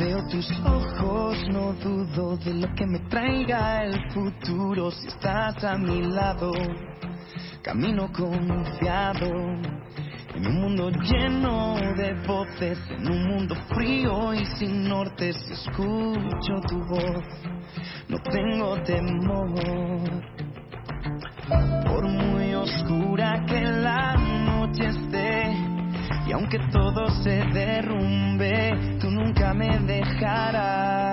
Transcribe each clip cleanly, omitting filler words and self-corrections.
Veo tus ojos, no dudo de lo que me traiga el futuro. Si estás a mi lado, camino confiado. En un mundo lleno de voces, en un mundo frío y sin norte, si escucho tu voz, no tengo temor. Por muy oscura que la noche esté, y aunque todo se derrumbe, tú nunca me dejarás.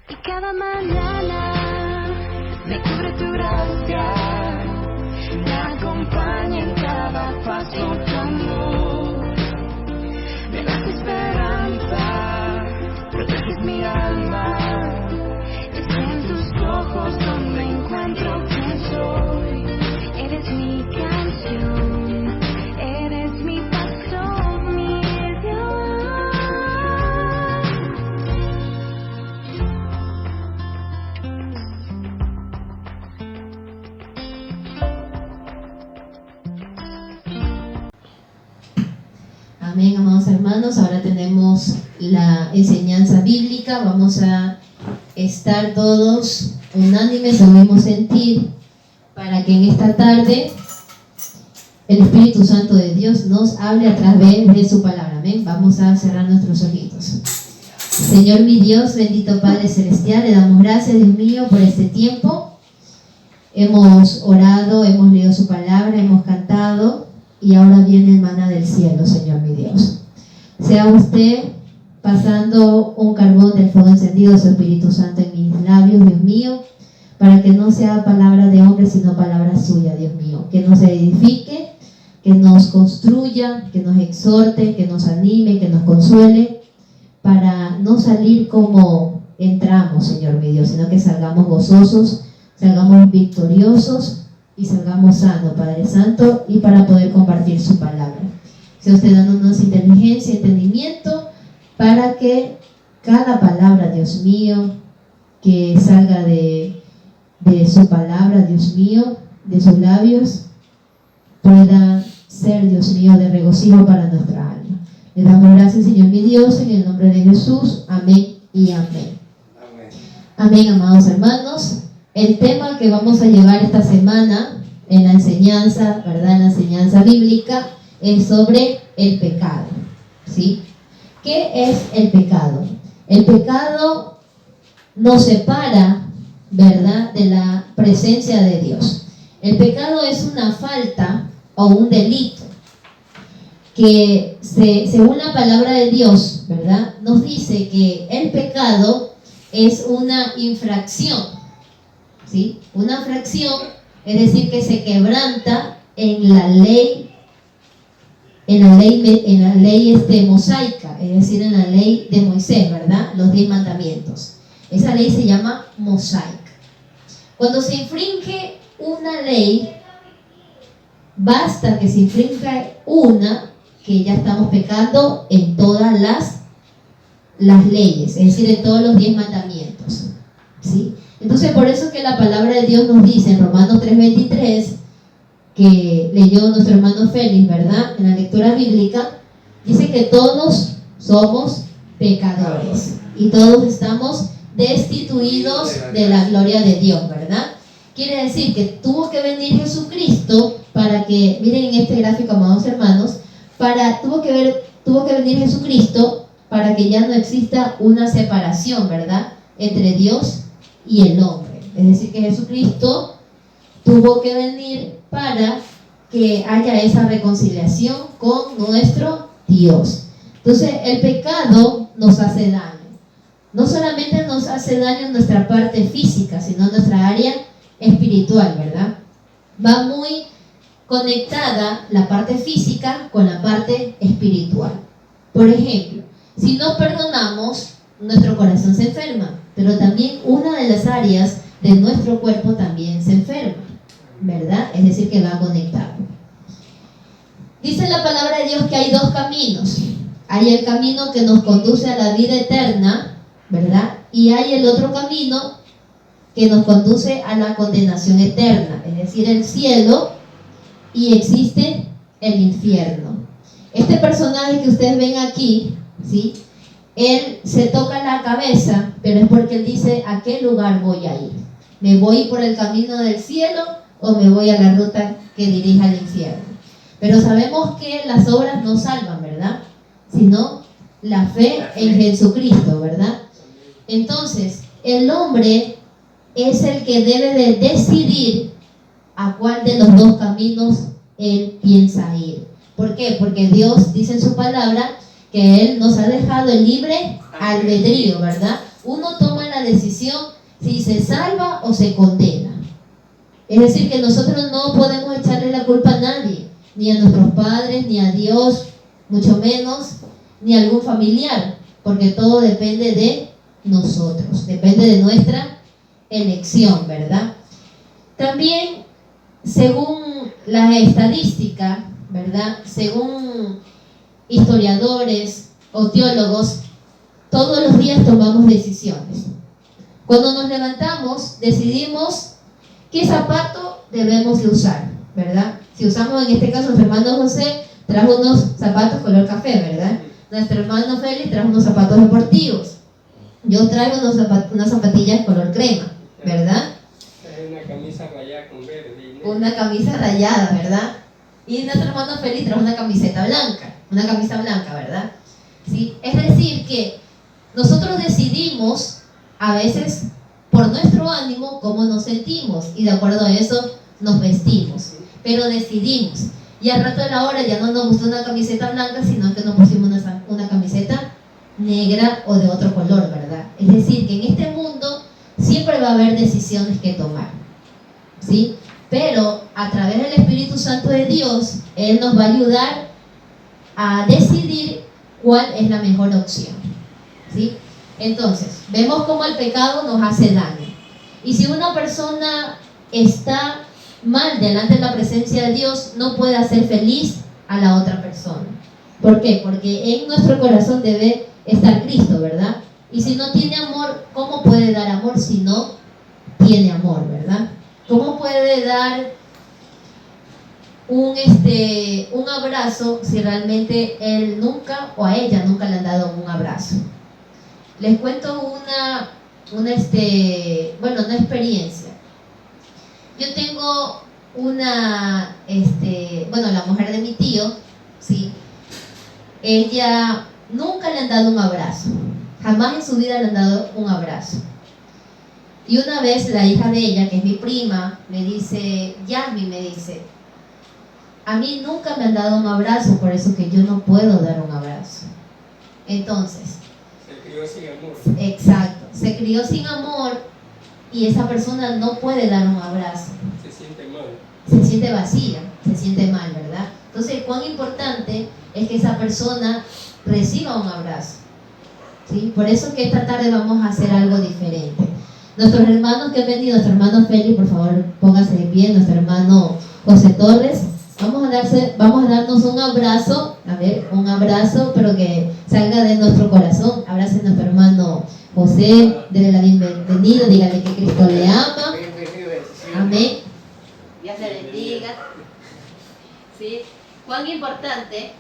Y cada mañana me cubre tu gracia, me acompaña en cada paso tu amor. Me das esperanza, proteges mi alma. Es en tus ojos donde encuentro quién soy. Eres mi canción, eres mi pastor, mi Dios. Amén, amados hermanos. Ahora tenemos la enseñanza bíblica. Vamos a estar todos unánimes en el mismo sentir para que en esta tarde el Espíritu Santo de Dios nos hable a través de su palabra. Amén. Vamos a cerrar nuestros ojitos. Señor mi Dios, bendito Padre Celestial, le damos gracias, Dios mío, por este tiempo. Hemos orado, hemos leído su palabra, hemos cantado y ahora viene el maná del cielo, Señor mi Dios. Sea usted pasando un carbón del fuego encendido, su Espíritu Santo en mis labios, Dios mío, para que no sea palabra de hombre, sino palabra suya, Dios mío, que nos edifique, que nos construya, que nos exhorte, que nos anime, que nos consuele, para no salir como entramos, Señor mi Dios, sino que salgamos gozosos, salgamos victoriosos y salgamos sanos, Padre Santo, y para poder compartir su palabra. Sea usted dándonos inteligencia, entendimiento, para que cada palabra, Dios mío, que salga de su palabra, Dios mío, de sus labios, pueda ser, Dios mío, de regocijo para nuestra alma. Le damos gracias, Señor mi Dios, en el nombre de Jesús. Amén y amén. Amén, amén, amados hermanos. El tema que vamos a llevar esta semana en la enseñanza, ¿verdad? En la enseñanza bíblica, es sobre el pecado, ¿sí? ¿Qué es el pecado? El pecado nos separa, ¿verdad?, de la presencia de Dios. El pecado es una falta o un delito que, según la palabra de Dios, ¿verdad?, nos dice que el pecado es una infracción, ¿sí? Una infracción, es decir, que se quebranta en la ley mosaica, es decir, en la ley de Moisés, ¿verdad? Los 10 mandamientos. Esa ley se llama mosaica. Cuando se infringe una ley, basta que se infrinja una, que ya estamos pecando en todas las leyes, es decir, en todos los 10 mandamientos, ¿sí? Entonces, por eso que la palabra de Dios nos dice en Romanos 3:23, que leyó nuestro hermano Félix, ¿verdad?, en la lectura bíblica, dice que todos somos pecadores y todos estamos destituidos de la gloria de Dios, ¿verdad? Quiere decir que tuvo que venir Jesucristo para que, miren en este gráfico, amados hermanos, tuvo que venir Jesucristo para que ya no exista una separación, ¿verdad?, entre Dios y el hombre. Es decir, que Jesucristo tuvo que venir para que haya esa reconciliación con nuestro Dios. Entonces, el pecado nos hace daño. No solamente nos hace daño en nuestra parte física, sino en nuestra área espiritual, ¿verdad? Va muy conectada la parte física con la parte espiritual. Por ejemplo, si no perdonamos, nuestro corazón se enferma, pero también una de las áreas de nuestro cuerpo también se enferma, ¿verdad? Es decir, que va conectado. Dice la palabra de Dios que hay 2 caminos. Hay el camino que nos conduce a la vida eterna, ¿verdad? Y hay el otro camino que nos conduce a la condenación eterna, es decir, el cielo, y existe el infierno. Este personaje que ustedes ven aquí, ¿sí? Él se toca la cabeza, pero es porque él dice: ¿a qué lugar voy a ir? ¿Me voy por el camino del cielo o me voy a la ruta que dirige al infierno? Pero sabemos que las obras no salvan, ¿verdad? Sino la fe en Jesucristo, ¿verdad? Entonces, el hombre es el que debe de decidir a cuál de los dos caminos él piensa ir. ¿Por qué? Porque Dios dice en su palabra que Él nos ha dejado el libre albedrío, ¿verdad? Uno toma la decisión si se salva o se condena. Es decir, que nosotros no podemos echarle la culpa a nadie, ni a nuestros padres, ni a Dios, mucho menos, ni a algún familiar, porque todo depende de nosotros, depende de nuestra elección, ¿verdad? También, según la estadística, ¿verdad? Según historiadores o teólogos, todos los días tomamos decisiones. Cuando nos levantamos, decidimos qué zapato debemos de usar, ¿verdad? Si usamos, en este caso, nuestro hermano José trajo unos zapatos color café, ¿verdad? Nuestro hermano Félix trajo unos zapatos deportivos. Yo traigo unas zapatillas color crema, ¿verdad? Una camisa rayada con verde. Una camisa rayada, ¿verdad? Y nuestro hermano Félix trajo una camiseta blanca, una camisa blanca, ¿verdad? ¿Sí? Es decir, que nosotros decidimos a veces por nuestro ánimo cómo nos sentimos, y de acuerdo a eso nos vestimos, pero decidimos. Y al rato de la hora ya no nos gustó una camiseta blanca, sino que nos pusimos una camiseta negra o de otro color, ¿verdad? Es decir, que en este mundo siempre va a haber decisiones que tomar, ¿sí? Pero a través del Espíritu Santo de Dios, Él nos va a ayudar a decidir cuál es la mejor opción, ¿sí? Entonces, vemos cómo el pecado nos hace daño. Y si una persona está mal delante de la presencia de Dios, no puede hacer feliz a la otra persona. ¿Por qué? Porque en nuestro corazón debe estar Cristo, ¿verdad? Y si no tiene amor, ¿cómo puede dar amor si no tiene amor, ¿verdad? ¿Cómo puede dar un abrazo si realmente él nunca o a ella nunca le han dado un abrazo? Les cuento una experiencia. Yo tengo la mujer de mi tío, ¿sí? Ella nunca le han dado un abrazo, jamás en su vida le han dado un abrazo. Y una vez la hija de ella, que es mi prima, me dice, Yasmin, me dice, a mí nunca me han dado un abrazo, por eso que yo no puedo dar un abrazo. Entonces, se crió sin amor. Exacto, se crió sin amor y esa persona no puede dar un abrazo. Se siente mal. Se siente vacía, se siente mal, ¿verdad? Entonces, cuán importante es que esa persona reciba un abrazo, ¿sí? Por eso que esta tarde vamos a hacer algo diferente. Nuestros hermanos que han venido, nuestro hermano Félix, por favor, póngase de pie, nuestro hermano José Torres, vamos a darnos un abrazo, un abrazo, pero que salga de nuestro corazón. Abrace a nuestro hermano José, déle la bienvenida, dígale que Cristo le ama. Amén. Dios le bendiga. ¿Sí? Cuán importante,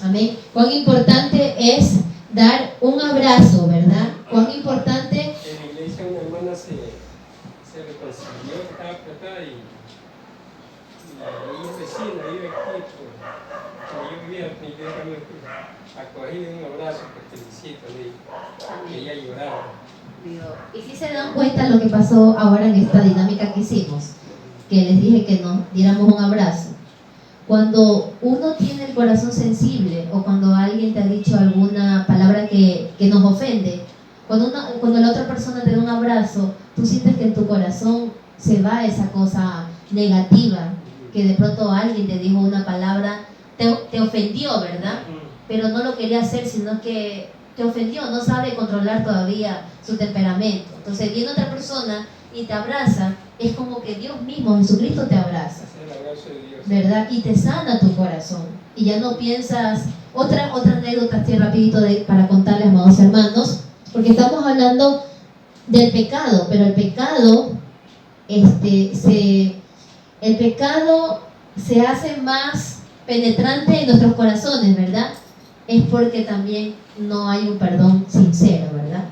amén, cuán importante es dar un abrazo, ¿verdad? Cuán importante. En la iglesia una hermana se reconcilió, estaba apretada y ella vecina vive aquí, yo vivía acogida en un abrazo, que felicito, ella lloraba. Y si se dan cuenta lo que pasó ahora en esta dinámica que hicimos, que les dije que nos diéramos un abrazo. Cuando uno tiene el corazón sensible o cuando alguien te ha dicho alguna palabra que nos ofende, cuando la otra persona te da un abrazo, tú sientes que en tu corazón se va esa cosa negativa, que de pronto alguien te dijo una palabra, te ofendió, ¿verdad? Pero no lo quería hacer, sino que te ofendió, no sabe controlar todavía su temperamento. Entonces viene otra persona y te abraza, es como que Dios mismo, Jesucristo, te abraza, ¿verdad? Y te sana tu corazón. Y ya no piensas. Otra anécdota así rapidito para contarles, amados hermanos, porque estamos hablando del pecado, pero el pecado se hace más penetrante en nuestros corazones, ¿verdad? Es porque también no hay un perdón sincero, ¿verdad?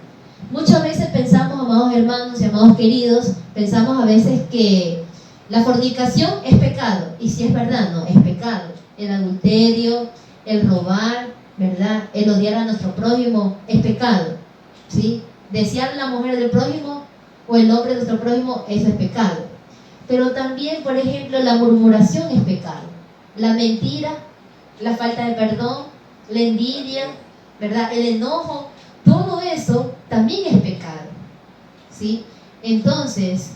Muchas veces pensamos, amados hermanos y amados queridos, pensamos a veces que la fornicación es pecado, y si es verdad, no, es pecado. El adulterio, el robar, ¿verdad? El odiar a nuestro prójimo es pecado, ¿sí? Desear a la mujer del prójimo o el hombre de nuestro prójimo, eso es pecado. Pero también, por ejemplo, la murmuración es pecado. La mentira, la falta de perdón, la envidia, ¿verdad? El enojo, todo eso también es pecado, ¿sí? Entonces,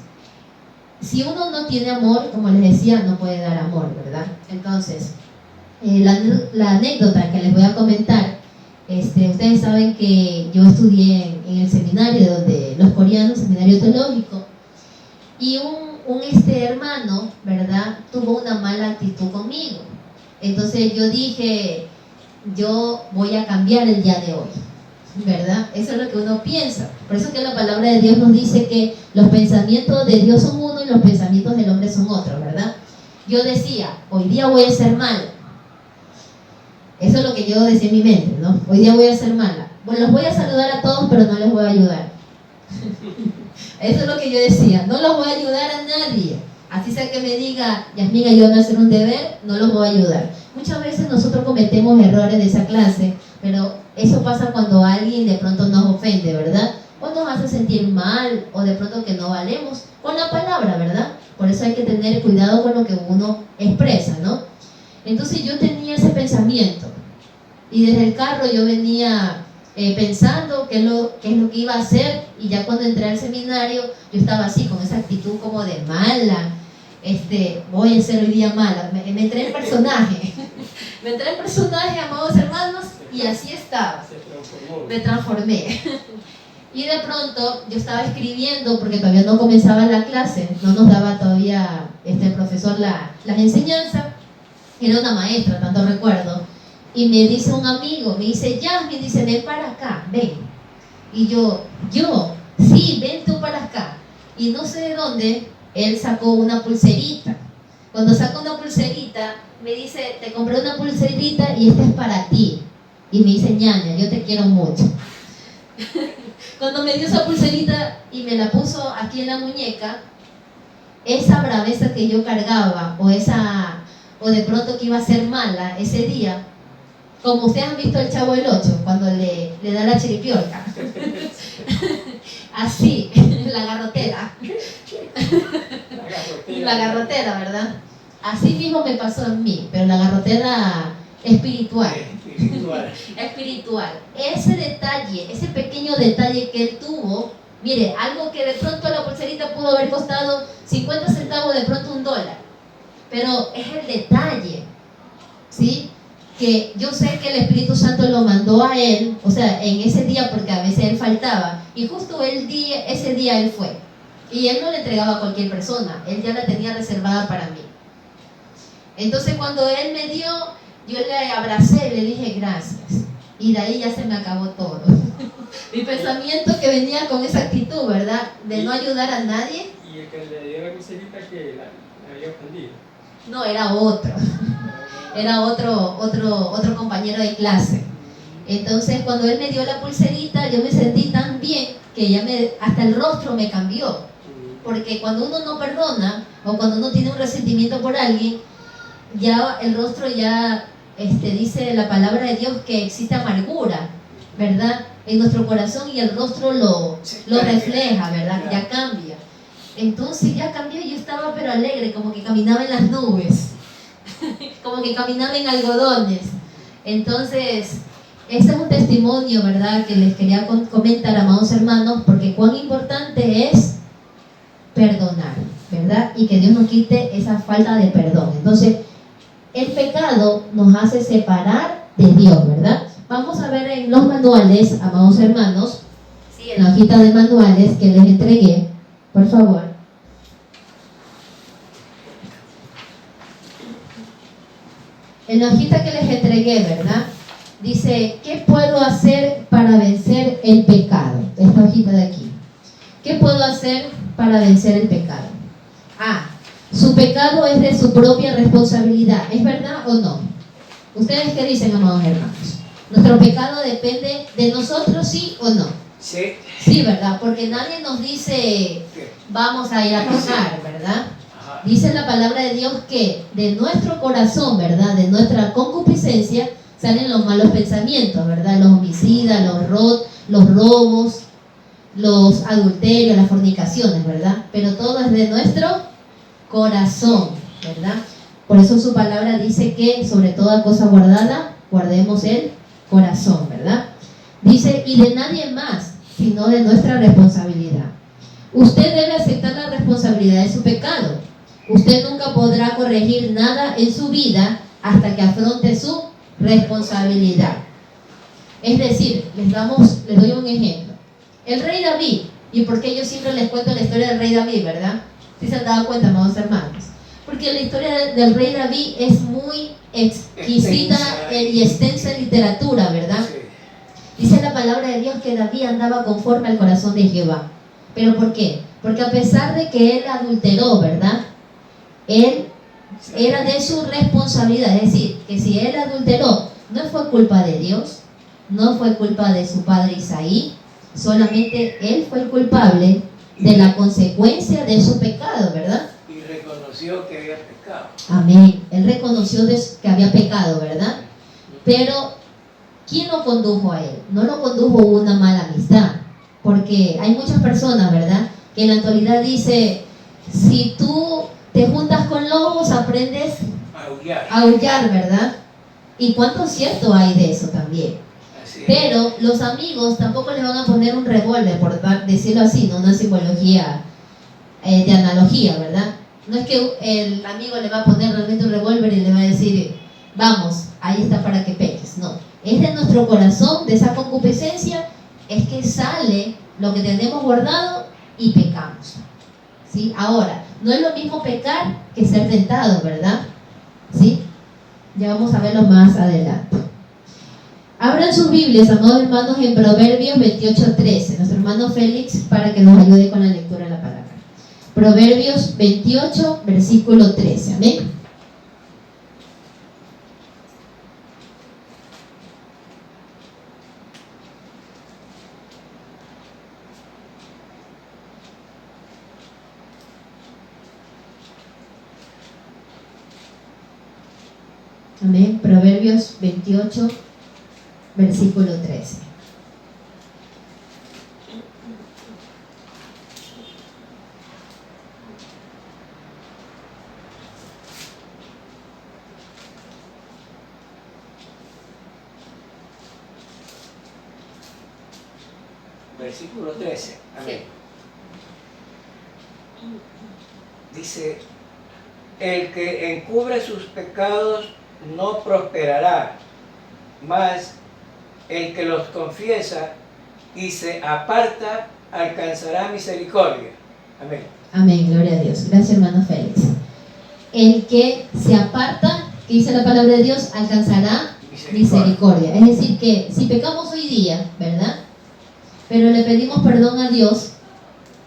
si uno no tiene amor, como les decía, no puede dar amor, ¿verdad? Entonces, la anécdota que les voy a comentar, ustedes saben que yo estudié en el seminario de los coreanos, seminario teológico, y un hermano, ¿verdad?, tuvo una mala actitud conmigo. Entonces yo dije, yo voy a cambiar el día de hoy, ¿verdad? Eso es lo que uno piensa. Por eso que la palabra de Dios nos dice que los pensamientos de Dios son uno y los pensamientos del hombre son otro, ¿verdad? Yo decía, hoy día voy a ser mala. Eso es lo que yo decía en mi mente, ¿no? Hoy día voy a ser mala. Bueno, los voy a saludar a todos, pero no les voy a ayudar. Eso es lo que yo decía, no los voy a ayudar a nadie. Así sea que me diga, Yasmín, ayúdame a hacer un deber, no los voy a ayudar. Muchas veces nosotros cometemos errores de esa clase, pero eso pasa cuando alguien de pronto nos ofende, ¿verdad? O nos hace sentir mal, o de pronto que no valemos con la palabra, ¿verdad? Por eso hay que tener cuidado con lo que uno expresa, ¿no? Entonces yo tenía ese pensamiento, y desde el carro yo venía pensando qué es lo que iba a hacer, y ya cuando entré al seminario yo estaba así, con esa actitud como de mala, voy a ser hoy día mala, me entré en personaje, me entré en personaje, amados hermanos, y así estaba, me transformé. Y de pronto yo estaba escribiendo, porque todavía no comenzaba la clase, no nos daba todavía el profesor las enseñanzas, era una maestra, tanto recuerdo, y me dice un amigo, me dice, Yasmin, dice, ven para acá, ven. Y yo, sí, ven tú para acá. Y no sé de dónde, él sacó una pulserita. Cuando sacó una pulserita, me dice, te compré una pulserita y esta es para ti. Y me dice, ñaña, yo te quiero mucho. Cuando me dio esa pulserita y me la puso aquí en la muñeca, esa braveza que yo cargaba, o de pronto que iba a ser mala ese día, como ustedes han visto el Chavo del 8, cuando le da la chiripiorca. Así, la garrotera. La garrotera, ¿verdad? Así mismo me pasó en mí, pero la garrotera espiritual. Espiritual. Ese detalle, ese pequeño detalle que él tuvo, mire, algo que de pronto la pulserita pudo haber costado 50 centavos, de pronto $1. Pero es el detalle, ¿sí? Que yo sé que el Espíritu Santo lo mandó a él, o sea, en ese día, porque a veces él faltaba, y justo ese día él fue, y él no le entregaba a cualquier persona, él ya la tenía reservada para mí. Entonces cuando él me dio, yo le abracé y le dije gracias, y de ahí ya se me acabó todo. Mi pensamiento que venía con esa actitud, ¿verdad? De no ayudar a nadie. ¿Y el que le dio la pulserita que la había ofendido? No, era otro. Era otro compañero de clase. Entonces cuando él me dio la pulserita, yo me sentí tan bien que hasta el rostro me cambió. Porque cuando uno no perdona, o cuando uno tiene un resentimiento por alguien, ya el rostro ya dice la palabra de Dios que existe amargura, ¿verdad? En nuestro corazón, y el rostro lo refleja, ¿verdad? Ya cambia. Entonces ya cambió y yo estaba pero alegre, como que caminaba en las nubes. Como que caminaba en algodones. Entonces, ese es un testimonio, ¿verdad?, que les quería comentar, amados hermanos, porque cuán importante es perdonar, ¿verdad? Y que Dios nos quite esa falta de perdón. Entonces, el pecado nos hace separar de Dios, ¿verdad? Vamos a ver en los manuales, amados hermanos, ¿sí?, en la hojita de manuales que les entregué, por favor. En la hojita que les entregué, ¿verdad?, dice, ¿qué puedo hacer para vencer el pecado? Esta hojita de aquí. ¿Qué puedo hacer para vencer el pecado? Su pecado es de su propia responsabilidad. ¿Es verdad o no? ¿Ustedes qué dicen, amados hermanos? ¿Nuestro pecado depende de nosotros, sí o no? Sí. Sí, ¿verdad? Porque nadie nos dice, vamos a ir a pecar, ¿verdad? Dice la palabra de Dios que de nuestro corazón, ¿verdad? De nuestra concupiscencia salen los malos pensamientos, ¿verdad? Los homicidas, los robos, los adulterios, las fornicaciones, ¿verdad? Pero todo es de nuestro corazón, ¿verdad? Por eso su palabra dice que sobre toda cosa guardada, guardemos el corazón, ¿verdad? Dice, y de nadie más, sino de nuestra responsabilidad. Usted debe aceptar la responsabilidad de su pecado. Usted nunca podrá corregir nada en su vida hasta que afronte su responsabilidad. Es decir, les doy un ejemplo. El rey David, y porque yo siempre les cuento la historia del rey David, ¿verdad? ¿Sí se han dado cuenta, amados hermanos? Porque la historia del rey David es muy exquisita y extensa en literatura, ¿verdad? Dice la palabra de Dios que David andaba conforme al corazón de Jehová. ¿Pero por qué? Porque a pesar de que él adulteró, ¿verdad? Él era de su responsabilidad. Es decir, que si él adulteró, no fue culpa de Dios, no fue culpa de su padre Isaí, solamente él fue el culpable de la consecuencia de su pecado, ¿verdad? Y reconoció que había pecado. Amén. Él reconoció que había pecado, ¿verdad? Pero ¿quién lo condujo a él? No lo condujo una mala amistad, porque hay muchas personas, ¿verdad?, que en la actualidad dice, si tú te juntas con lobos, aprendes a aullar, ¿verdad? ¿Y cuánto cierto hay de eso también? Pero los amigos tampoco les van a poner un revólver, por decirlo así, no una simbología de analogía, ¿verdad? No es que el amigo le va a poner realmente un revólver y le va a decir, vamos, ahí está para que peques. No, es de nuestro corazón, de esa concupiscencia, es que sale lo que tenemos guardado y pecamos, ¿sí? Ahora, no es lo mismo pecar que ser tentado, ¿verdad? ¿Sí? Ya vamos a verlo más adelante. Abran sus Biblias, amados hermanos, en Proverbios 28:13. Nuestro hermano Félix, para que nos ayude con la lectura de la palabra. Proverbios 28, versículo 13. Amén. Amén. Proverbios 28, versículo 13. Versículo 13. Amén. Dice, el que encubre sus pecados no prosperará, mas el que los confiesa y se aparta alcanzará misericordia. Amén. Amén, gloria a Dios. Gracias, hermano Félix. El que se aparta, que dice la palabra de Dios, alcanzará misericordia. Es decir, que si pecamos hoy día, ¿verdad?, pero le pedimos perdón a Dios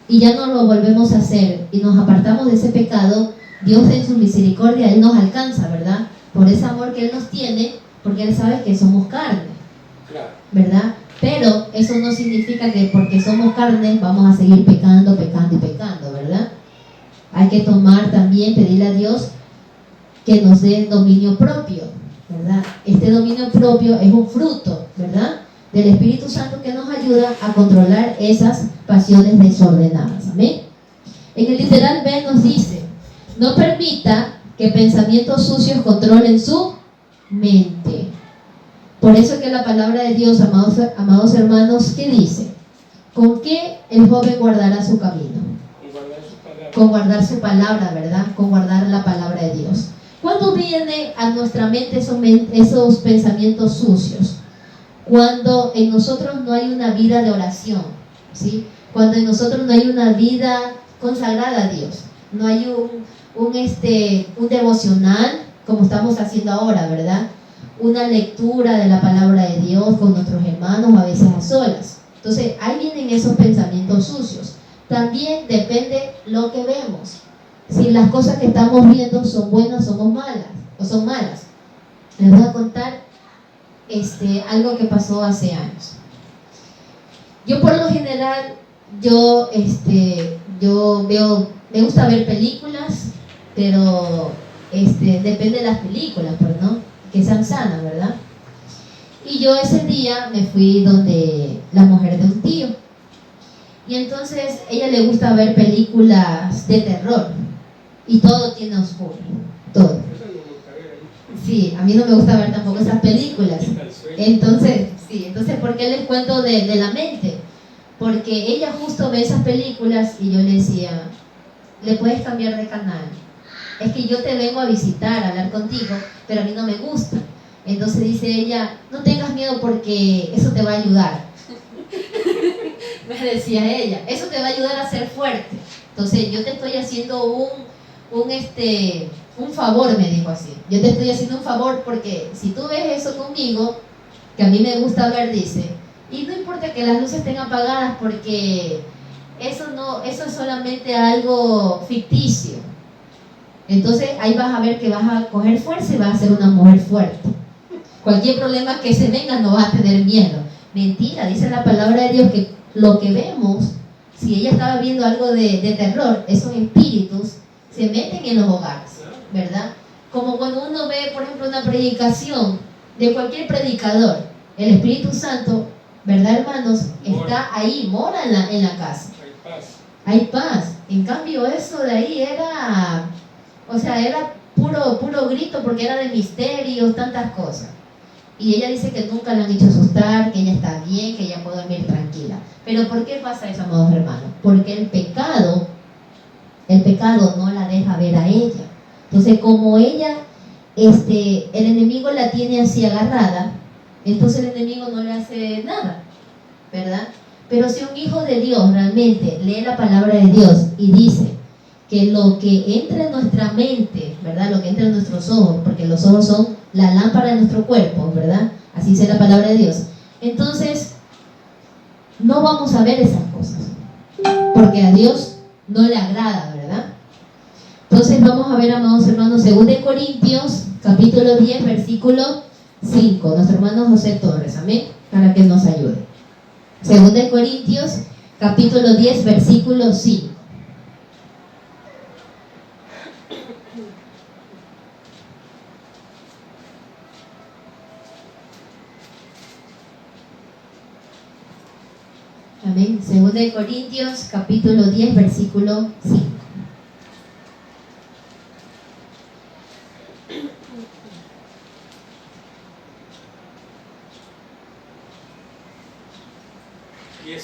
y ya no lo volvemos a hacer y nos apartamos de ese pecado, Dios en su misericordia, Él nos alcanza, ¿verdad? Por ese amor que Él nos tiene, porque Él sabe que somos carne, ¿verdad? Pero eso no significa que porque somos carne vamos a seguir pecando, ¿verdad? Hay que tomar también, pedirle a Dios que nos dé dominio propio, ¿verdad? Este dominio propio es un fruto, ¿verdad?, del Espíritu Santo que nos ayuda a controlar esas pasiones desordenadas. Amén. En el literal B nos dice, no permita que pensamientos sucios controlen su mente. Por eso que la palabra de Dios, amados hermanos, ¿qué dice? ¿Con qué el joven guardará su camino? Con guardar su palabra, ¿verdad? Con guardar la palabra de Dios. ¿Cuándo viene a nuestra mente esos pensamientos sucios? Cuando en nosotros no hay una vida de oración, ¿sí? Cuando en nosotros no hay una vida consagrada a Dios, no hay un devocional como estamos haciendo ahora, ¿verdad? Una lectura de la palabra de Dios con nuestros hermanos, a veces a solas. Entonces, ahí vienen esos pensamientos sucios. También depende lo que vemos. Si las cosas que estamos viendo son buenas o son malas. Les voy a contar algo que pasó hace años. Yo por lo general, yo veo, me gusta ver películas, pero depende de las películas, pues, ¿no? Que sean sanas, ¿verdad? Y yo ese día me fui donde la mujer de un tío. Y entonces ella le gusta ver películas de terror. Y todo tiene oscuro, todo. Sí, a mí no me gusta ver tampoco esas películas. Entonces, ¿por qué les cuento de la mente? Porque ella justo ve esas películas y yo le decía, le puedes cambiar de canal. Es que yo te vengo a visitar, a hablar contigo, pero a mí no me gusta. Entonces dice ella, no tengas miedo porque eso te va a ayudar. Me decía ella, eso te va a ayudar a ser fuerte. Entonces yo te estoy haciendo un favor, me dijo así. Yo te estoy haciendo un favor porque si tú ves eso conmigo, que a mí me gusta ver, dice, y no importa que las luces estén apagadas porque eso es solamente algo ficticio. Entonces ahí vas a ver que vas a coger fuerza y vas a ser una mujer fuerte. Cualquier problema que se venga no vas a tener miedo. Mentira, dice la palabra de Dios que lo que vemos, si ella estaba viendo algo de terror, esos espíritus se meten en los hogares, ¿verdad? Como cuando uno ve, por ejemplo, una predicación de cualquier predicador, el Espíritu Santo, ¿verdad, hermanos? Está ahí, mora en la casa. Hay paz. En cambio, eso de ahí era puro grito porque era de misterios, tantas cosas. Y ella dice que nunca la han hecho asustar, que ella está bien, que ella puede dormir tranquila. Pero ¿por qué pasa eso, amados hermanos? Porque el pecado no la deja ver a ella. Entonces, como ella, el enemigo la tiene así agarrada, entonces el enemigo no le hace nada, ¿verdad? Pero si un hijo de Dios realmente lee la palabra de Dios y dice que lo que entra en nuestra mente, ¿verdad? Lo que entra en nuestros ojos, porque los ojos son la lámpara de nuestro cuerpo, ¿verdad? Así dice la palabra de Dios. Entonces, no vamos a ver esas cosas, porque a Dios no le agrada, ¿verdad? Entonces vamos a ver, amados hermanos, 2 Corintios, capítulo 10, versículo 5. Nuestro hermano José Torres, amén, para que nos ayude. 2 Corintios, capítulo 10, versículo 5. Amén. 2 Corintios, capítulo 10, versículo 5.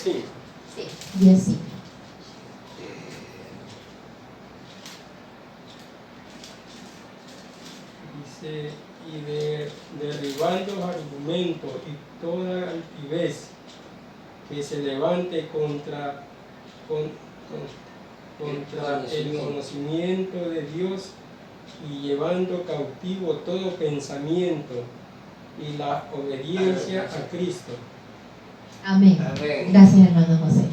Sí. Sí, 10, 5. Dice, y derribando argumentos y toda altivez que se levante contra el conocimiento de Dios y llevando cautivo todo pensamiento y la obediencia a Cristo. Amén. Amén. Gracias, hermano José.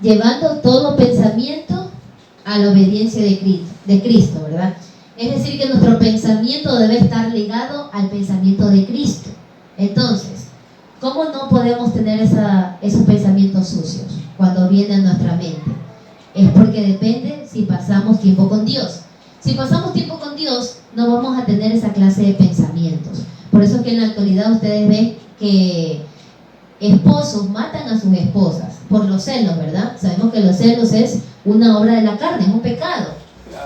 Llevando todo pensamiento a la obediencia de Cristo, ¿verdad? Es decir, que nuestro pensamiento debe estar ligado al pensamiento de Cristo. Entonces, ¿cómo no podemos tener esos pensamientos sucios cuando vienen a nuestra mente? Es porque depende si pasamos tiempo con Dios. Si pasamos tiempo con Dios, no vamos a tener esa clase de pensamientos. Por eso es que en la actualidad ustedes ven que esposos matan a sus esposas por los celos, ¿verdad? Sabemos que los celos es una obra de la carne, es un pecado,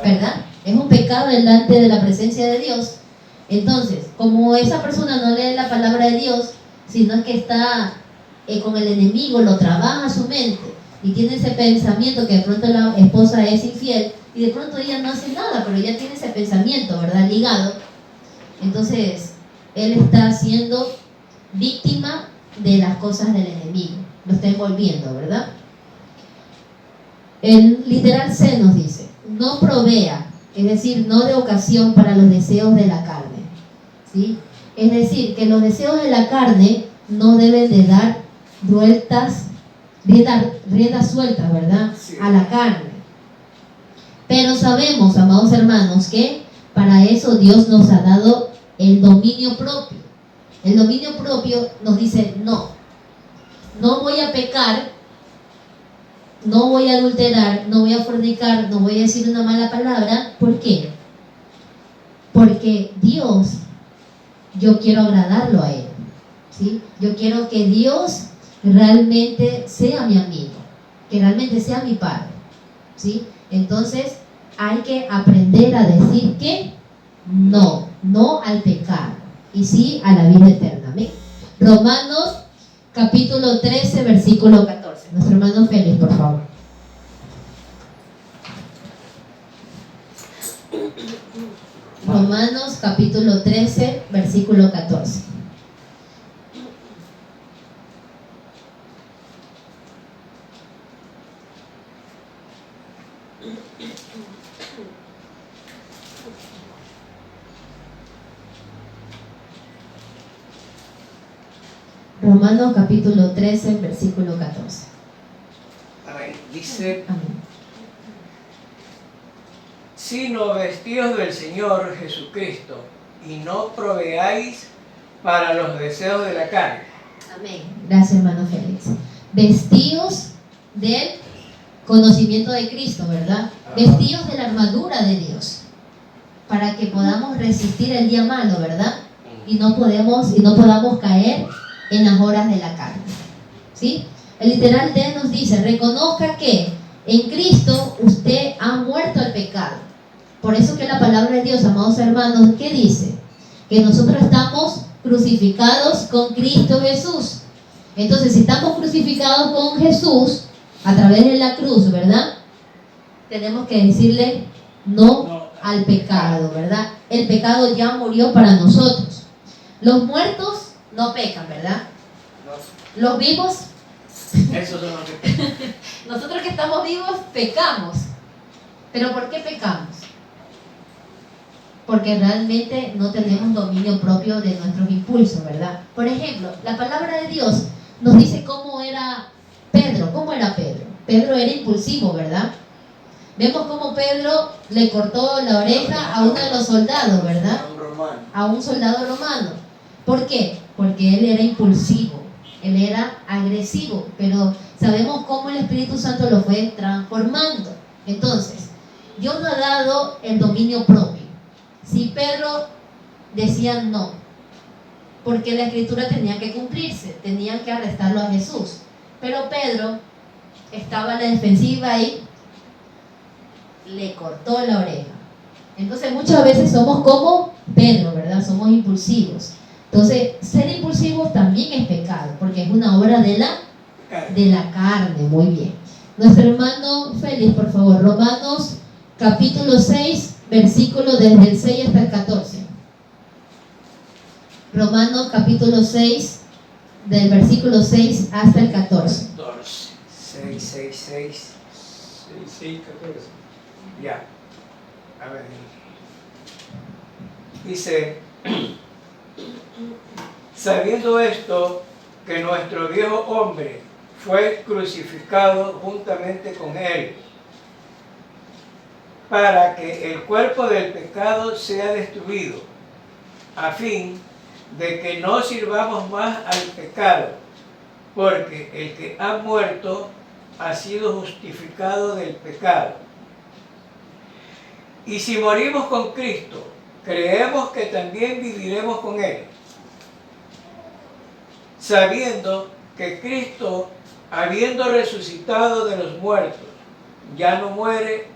¿verdad? Es un pecado delante de la presencia de Dios. Entonces, como esa persona no lee la palabra de Dios, sino es que está con el enemigo, lo trabaja su mente y tiene ese pensamiento que de pronto la esposa es infiel y de pronto ella no hace nada, pero ella tiene ese pensamiento, ¿verdad? Ligado. Entonces, él está siendo víctima de las cosas del enemigo, lo está envolviendo, ¿verdad? El literal C nos dice, no provea, es decir, no de ocasión para los deseos de la carne, ¿sí? Es decir, que los deseos de la carne no deben de dar riendas sueltas, ¿verdad? Sí. A la carne. Pero sabemos, amados hermanos, que para eso Dios nos ha dado el dominio propio. El dominio propio nos dice, no voy a pecar, no voy a adulterar, no voy a fornicar, no voy a decir una mala palabra. ¿Por qué? Porque Dios, yo quiero agradarlo a Él, ¿sí? Yo quiero que Dios realmente sea mi amigo, que realmente sea mi Padre, ¿sí? Entonces hay que aprender a decir que no al pecado y sí a la vida eterna. ¿Amén? Romanos capítulo 13, versículo 14. Nuestro hermano Félix, por favor. Romanos capítulo 13, versículo 14. Romanos capítulo 13, versículo 14. Amén. Dice, Amén. sino vestidos del Señor Jesucristo, y no proveáis para los deseos de la carne. Amén. Gracias, hermano Félix. Vestidos del conocimiento de Cristo, ¿verdad? Vestidos de la armadura de Dios, para que podamos resistir el día malo, ¿verdad? Y no podamos caer en las horas de la carne, ¿sí? El literal D nos dice, reconozca que en Cristo usted ha muerto al pecado. Por eso que la palabra de Dios, amados hermanos, ¿qué dice? Que nosotros estamos crucificados con Cristo Jesús. Entonces, si estamos crucificados con Jesús a través de la cruz, ¿verdad? Tenemos que decirle no al pecado, ¿verdad? El pecado ya murió para nosotros. Los muertos no pecan, ¿verdad? Los vivos, Esos son los que... nosotros que estamos vivos pecamos. ¿Pero por qué pecamos? Porque realmente no tenemos dominio propio de nuestros impulsos, ¿verdad? Por ejemplo, la palabra de Dios nos dice cómo era Pedro. ¿Cómo era Pedro? Pedro era impulsivo, ¿verdad? Vemos cómo Pedro le cortó la oreja a uno de los soldados, ¿verdad? A un soldado romano. ¿Por qué? Porque él era impulsivo, él era agresivo, pero sabemos cómo el Espíritu Santo lo fue transformando. Entonces, Dios nos ha dado el dominio propio. Si Pedro decía no, porque la Escritura tenía que cumplirse, tenían que arrestarlo a Jesús, pero Pedro estaba a la defensiva y le cortó la oreja. Entonces muchas veces somos como Pedro, ¿verdad? Somos impulsivos. Entonces, ser impulsivo también es pecado, porque es una obra de la carne. Muy bien. Nuestro hermano Félix, por favor, Romanos capítulo 6, versículo desde el 6 hasta el 14. Romanos capítulo 6, del versículo 6 hasta el 14. 6. 6, 14. Ya. A ver. Dice, sabiendo esto, que nuestro viejo hombre fue crucificado juntamente con él, para que el cuerpo del pecado sea destruido, a fin de que no sirvamos más al pecado, porque el que ha muerto ha sido justificado del pecado. Y si morimos con Cristo, creemos que también viviremos con Él, sabiendo que Cristo, habiendo resucitado de los muertos, ya no muere,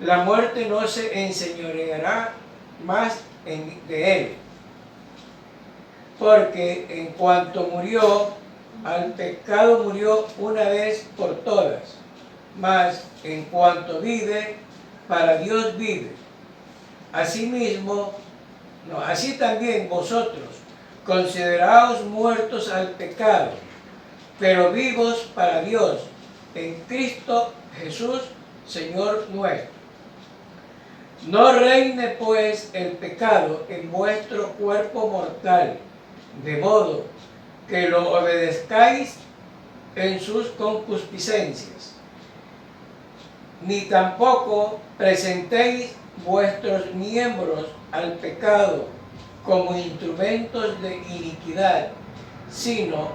la muerte no se enseñoreará más de Él. Porque en cuanto murió, al pecado murió una vez por todas, mas en cuanto vive, para Dios vive. Así también vosotros, consideraos muertos al pecado, pero vivos para Dios, en Cristo Jesús, Señor nuestro. No reine pues el pecado en vuestro cuerpo mortal, de modo que lo obedezcáis en sus concupiscencias, ni tampoco presentéis vuestros miembros al pecado como instrumentos de iniquidad, sino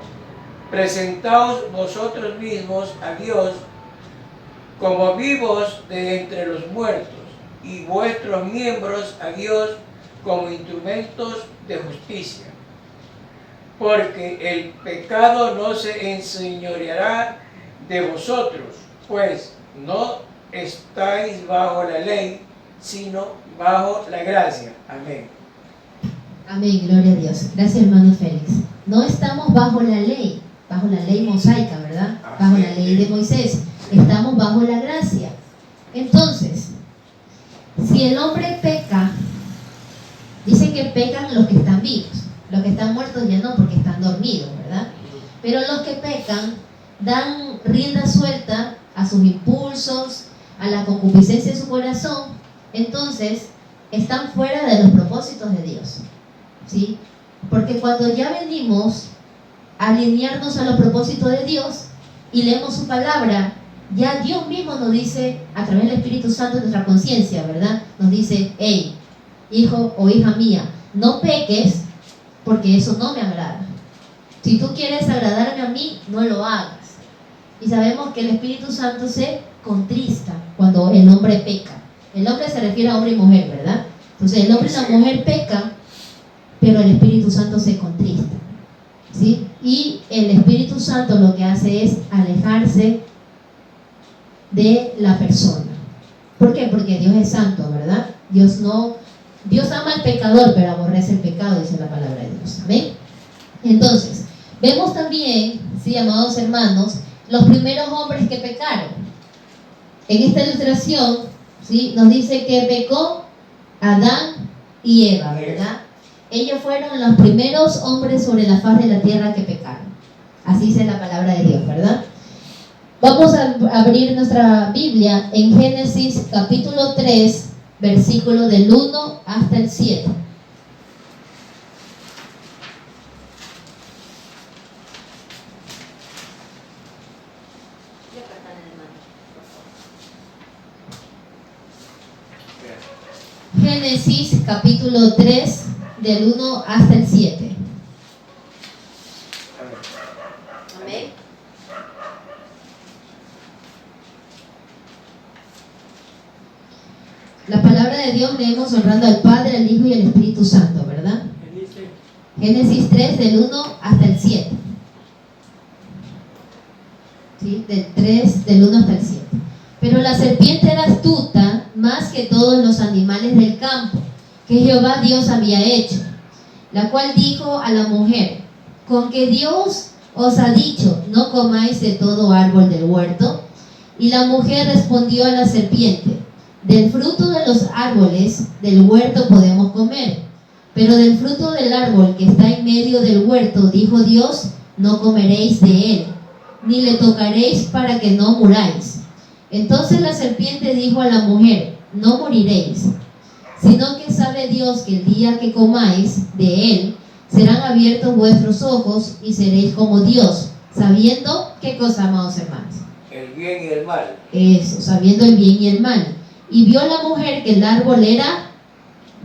presentaos vosotros mismos a Dios como vivos de entre los muertos, y vuestros miembros a Dios como instrumentos de justicia. Porque el pecado no se enseñoreará de vosotros, pues no estáis bajo la ley, sino bajo la gracia. Amén. Amén, gloria a Dios. Gracias, hermano Félix. No estamos bajo la ley mosaica, ¿verdad? Bajo la ley de Moisés. Estamos bajo la gracia. Entonces, si el hombre peca, dice que pecan los que están vivos. Los que están muertos ya no, porque están dormidos, ¿verdad? Pero los que pecan dan rienda suelta a sus impulsos, a la concupiscencia de su corazón. Entonces, están fuera de los propósitos de Dios, ¿sí? Porque cuando ya venimos a alinearnos a los propósitos de Dios y leemos su palabra, ya Dios mismo nos dice, a través del Espíritu Santo de nuestra conciencia, ¿verdad? Nos dice, hey, hijo o hija mía, no peques, porque eso no me agrada. Si tú quieres agradarme a mí, no lo hagas. Y sabemos que el Espíritu Santo se contrista cuando el hombre peca. El hombre se refiere a hombre y mujer, ¿verdad? Entonces el hombre y la mujer pecan, pero el Espíritu Santo se contrista, ¿sí? Y el Espíritu Santo lo que hace es alejarse de la persona. ¿Por qué? Porque Dios es santo, ¿verdad? Dios ama al pecador, pero aborrece el pecado, dice la palabra de Dios. ¿Amén? Entonces, vemos también, sí, amados hermanos, los primeros hombres que pecaron. En esta ilustración, ¿sí?, nos dice que pecó Adán y Eva, ¿verdad? Ellos fueron los primeros hombres sobre la faz de la tierra que pecaron. Así dice la palabra de Dios, ¿verdad? Vamos a abrir nuestra Biblia en Génesis capítulo 3, versículo del 1 hasta el 7. Génesis capítulo 3, del 1 hasta el 7. Amén. La palabra de Dios leemos honrando al Padre, al Hijo y al Espíritu Santo, ¿verdad? Génesis 3, del 1 hasta el 7. ¿Sí? Del 1 hasta el 7. Pero la serpiente era astuta más que todos los animales del campo que Jehová Dios había hecho, la cual dijo a la mujer: ¿con que Dios os ha dicho, no comáis de todo árbol del huerto? Y la mujer respondió a la serpiente: del fruto de los árboles del huerto podemos comer, pero del fruto del árbol que está en medio del huerto, dijo Dios, no comeréis de él, ni le tocaréis para que no muráis. Entonces la serpiente dijo a la mujer: no moriréis, sino que sabe Dios que el día que comáis de él, serán abiertos vuestros ojos y seréis como Dios, sabiendo, ¿qué cosa, amados hermanos? El bien y el mal. Eso, sabiendo el bien y el mal. Y vio la mujer que el árbol era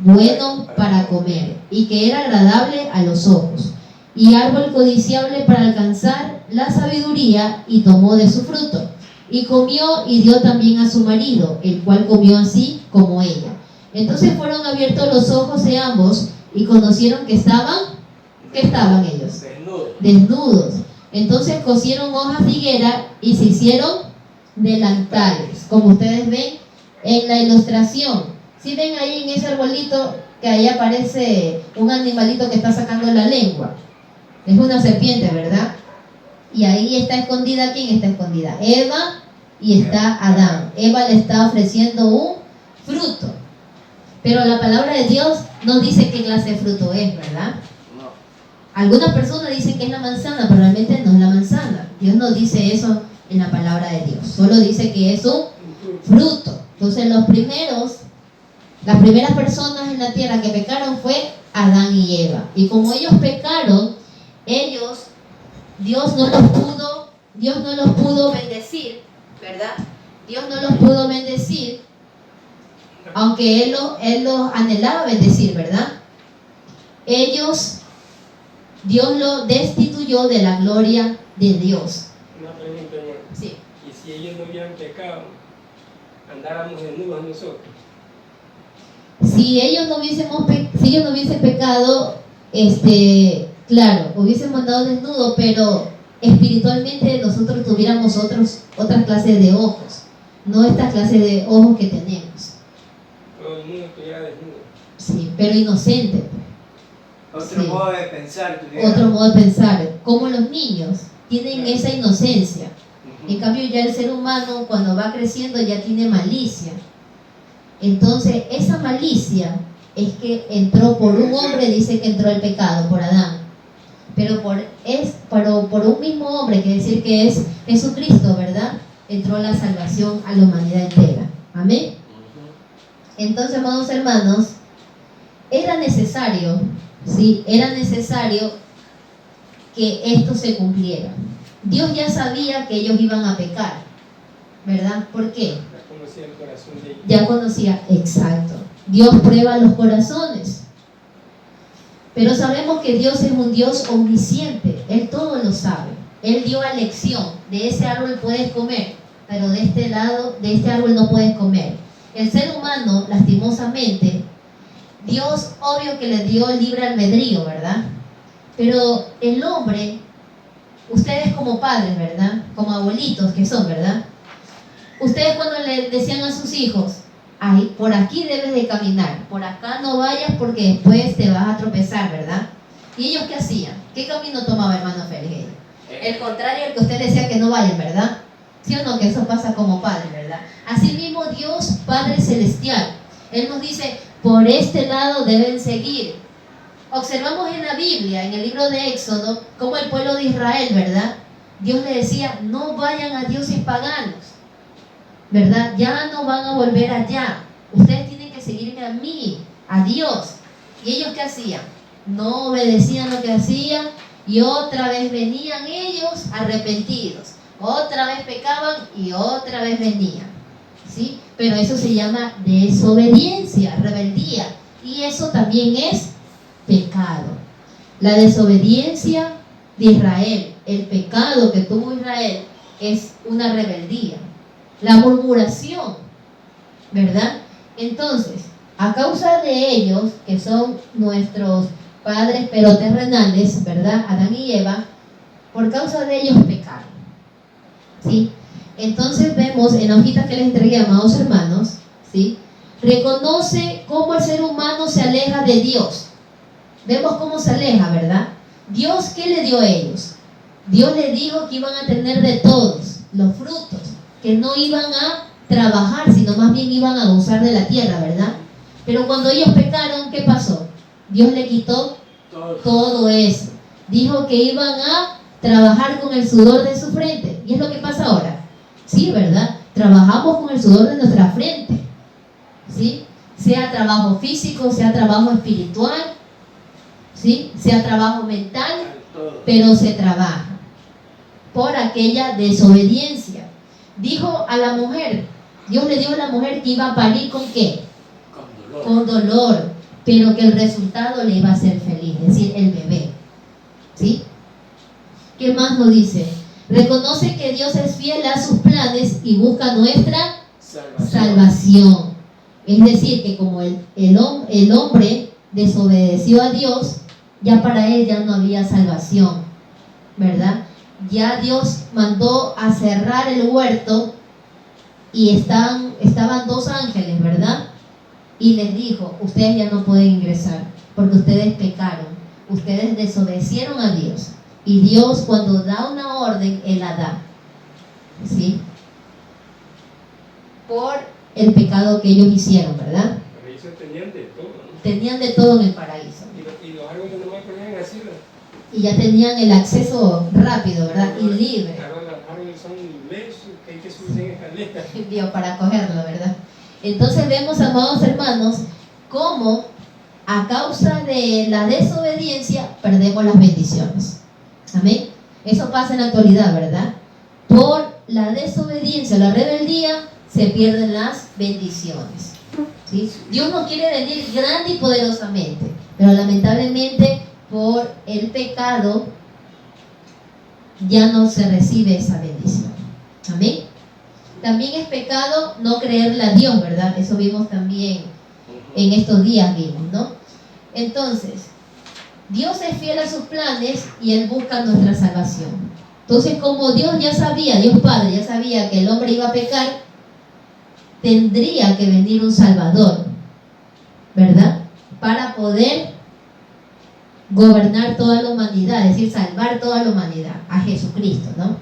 bueno para comer, y que era agradable a los ojos, y árbol codiciable para alcanzar la sabiduría, y tomó de su fruto, y comió, y dio también a su marido, el cual comió así como ella. Entonces fueron abiertos los ojos de ambos, y conocieron que estaban ellos desnudos. Entonces cosieron hojas de higuera y se hicieron delantales, como ustedes ven en la ilustración. ¿Sí ven ahí en ese arbolito que ahí aparece un animalito que está sacando la lengua? Es una serpiente, ¿verdad? Y ahí está escondida, ¿quién está escondida? Eva, y está Adán. Eva le está ofreciendo un fruto, pero la palabra de Dios no dice qué clase de fruto es, ¿verdad? Algunas personas dicen que es la manzana, pero realmente no es la manzana. Dios no dice eso en la palabra de Dios, solo dice que es un fruto. Entonces las primeras personas en la tierra que pecaron fue Adán y Eva. Y como ellos pecaron, Dios no los pudo bendecir, ¿verdad? Dios no los pudo bendecir, aunque Él los anhelaba bendecir, ¿verdad? Dios lo destituyó de la gloria de Dios. Una pregunta, hermano. Sí. ¿Y si ellos no hubieran pecado, andáramos desnudos nosotros? Si ellos no hubiesen pecado, claro, hubiésemos andado desnudos, pero espiritualmente nosotros tuviéramos otras clases de ojos, no esta clase de ojos que tenemos. Todo el mundo estuviera desnudo. Sí, pero inocente. Otro Sí. modo de pensar. tuviera. Otro modo de pensar, como los niños tienen Claro. esa inocencia. Ujú. En cambio ya el ser humano cuando va creciendo ya tiene malicia. Entonces esa malicia es que entró por un hombre, dice que entró el pecado, por Adán. Pero por un mismo hombre, que decir que es Jesucristo, ¿verdad? Entró la salvación a la humanidad entera. Amén. Entonces, amados hermanos, era necesario que esto se cumpliera. Dios ya sabía que ellos iban a pecar, ¿verdad? ¿Por qué? Ya conocía el corazón de ellos. Ya conocía, exacto. Dios prueba los corazones. Pero sabemos que Dios es un Dios omnisciente. Él todo lo sabe. Él dio elección. De ese árbol puedes comer, pero de este árbol no puedes comer. El ser humano, lastimosamente, Dios obvio que le dio libre albedrío, ¿verdad? Pero el hombre, ustedes como padres, ¿verdad? Como abuelitos que son, ¿verdad? Ustedes cuando le decían a sus hijos, ay, por aquí debes de caminar, por acá no vayas porque después te vas a tropezar, ¿verdad? ¿Y ellos qué hacían? ¿Qué camino tomaba hermano Félix? El contrario al que usted decía que no vayan, ¿verdad? ¿Sí o no? Que eso pasa como padre, ¿verdad? Asimismo Dios Padre Celestial, Él nos dice, por este lado deben seguir. Observamos en la Biblia, en el libro de Éxodo, como el pueblo de Israel, ¿verdad? Dios le decía, no vayan a dioses paganos, ¿verdad? Ya no van a volver allá. Ustedes tienen que seguirme a mí, a Dios. ¿Y ellos qué hacían? No obedecían lo que hacían y otra vez venían ellos arrepentidos. Otra vez pecaban y otra vez venían. ¿Sí? Pero eso se llama desobediencia, rebeldía. Y eso también es pecado. La desobediencia de Israel, el pecado que tuvo Israel es una rebeldía. La murmuración, ¿verdad? Entonces, a causa de ellos, que son nuestros padres pero terrenales, ¿verdad? Adán y Eva, por causa de ellos pecaron. ¿Sí? Entonces vemos en la hojita que les entregué, amados hermanos, ¿sí? Reconoce cómo el ser humano se aleja de Dios. Vemos cómo se aleja, ¿verdad? Dios, ¿qué le dio a ellos? Dios les dijo que iban a tener de todos los frutos, que no iban a trabajar, sino más bien iban a gozar de la tierra, ¿verdad? Pero cuando ellos pecaron, ¿qué pasó? Dios le quitó todo eso. Dijo que iban a trabajar con el sudor de su frente. ¿Y es lo que pasa ahora? Sí, ¿verdad? Trabajamos con el sudor de nuestra frente. ¿Sí? Sea trabajo físico, sea trabajo espiritual, ¿sí? Sea trabajo mental, pero se trabaja por aquella desobediencia. Dijo a la mujer, Dios le dijo a la mujer que iba a parir ¿con qué? Con dolor, pero que el resultado le iba a hacer feliz, es decir, el bebé. ¿Sí? ¿Qué más nos dice? Reconoce que Dios es fiel a sus planes y busca nuestra salvación. Es decir, que como el hombre desobedeció a Dios, ya para él ya no había salvación, ¿verdad? Ya Dios mandó a cerrar el huerto y estaban dos ángeles, ¿verdad? Y les dijo, ustedes ya no pueden ingresar porque ustedes pecaron, ustedes desobedecieron a Dios. Y Dios cuando da una orden, Él la da, ¿sí? Por el pecado que ellos hicieron, ¿verdad? Pero ellos tenían de todo, ¿no? Tenían de todo en el paraíso. Y los árboles nomás ponían así, ¿no? Y ya tenían el acceso rápido, ¿verdad? Y libre. Ahora los árboles son inmensos, que hay que subirse en escaleras. Dios, para cogerlo, ¿verdad? Entonces vemos, amados hermanos, cómo a causa de la desobediencia perdemos las bendiciones. Amén. Eso pasa en la actualidad, ¿verdad? Por la desobediencia, la rebeldía, se pierden las bendiciones. ¿Sí? Dios nos quiere venir grande y poderosamente, Pero lamentablemente por el pecado ya no se recibe esa bendición. Amén. También es pecado no creerle a Dios, ¿verdad? Eso vimos también en estos días, ¿no? Entonces, Dios es fiel a sus planes y Él busca nuestra salvación. Entonces, como Dios ya sabía, Dios Padre ya sabía que el hombre iba a pecar, tendría que venir un Salvador, ¿verdad? Para poder gobernar toda la humanidad, es decir, salvar toda la humanidad, a Jesucristo, ¿no?